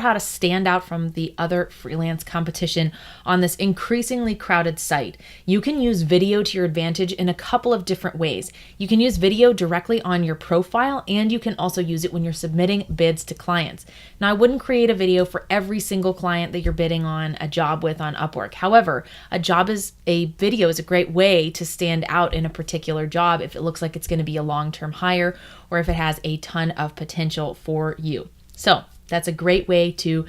how to stand out from the other freelance competition on this increasingly crowded site. You can use video to your advantage in a couple of different ways. You can use video directly on your profile, and you can also use it when you're submitting bids to clients. Now, I wouldn't create a video for every single client that you're bidding on a job with on Upwork. However, a video is a great way to stand out in a particular job if it looks like it's going to be a long-term hire or if it has a ton of potential for you. So that's a great way to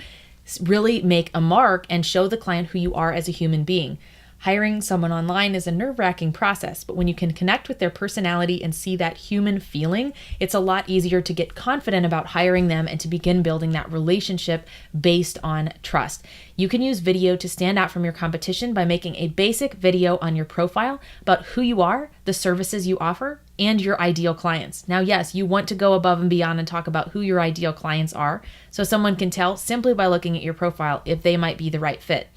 really make a mark and show the client who you are as a human being. Hiring someone online is a nerve-wracking process, but when you can connect with their personality and see that human feeling, it's a lot easier to get confident about hiring them and to begin building that relationship based on trust. You can use video to stand out from your competition by making a basic video on your profile about who you are, the services you offer, and your ideal clients. Now, yes, you want to go above and beyond and talk about who your ideal clients are, so someone can tell simply by looking at your profile if they might be the right fit.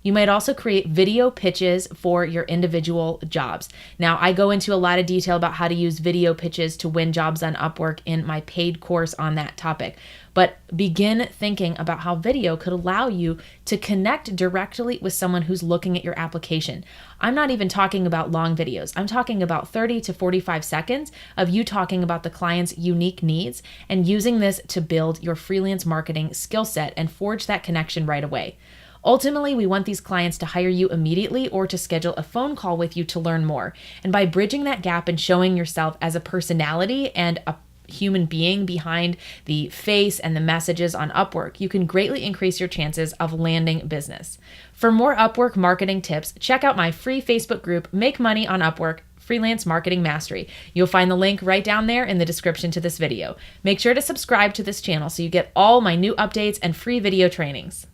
You might also create video pitches for your individual jobs. Now, I go into a lot of detail about how to use video pitches to win jobs on Upwork in my paid course on that topic. But begin thinking about how video could allow you to connect directly with someone who's looking at your application. I'm not even talking about long videos. I'm talking about 30 to 45 seconds of you talking about the client's unique needs and using this to build your freelance marketing skill set and forge that connection right away. Ultimately, we want these clients to hire you immediately or to schedule a phone call with you to learn more. And by bridging that gap and showing yourself as a personality and a human being behind the face and the messages on Upwork, you can greatly increase your chances of landing business. For more Upwork marketing tips, check out my free Facebook group, Make Money on Upwork, Freelance Marketing Mastery. You'll find the link right down there in the description to this video. Make sure to subscribe to this channel so you get all my new updates and free video trainings.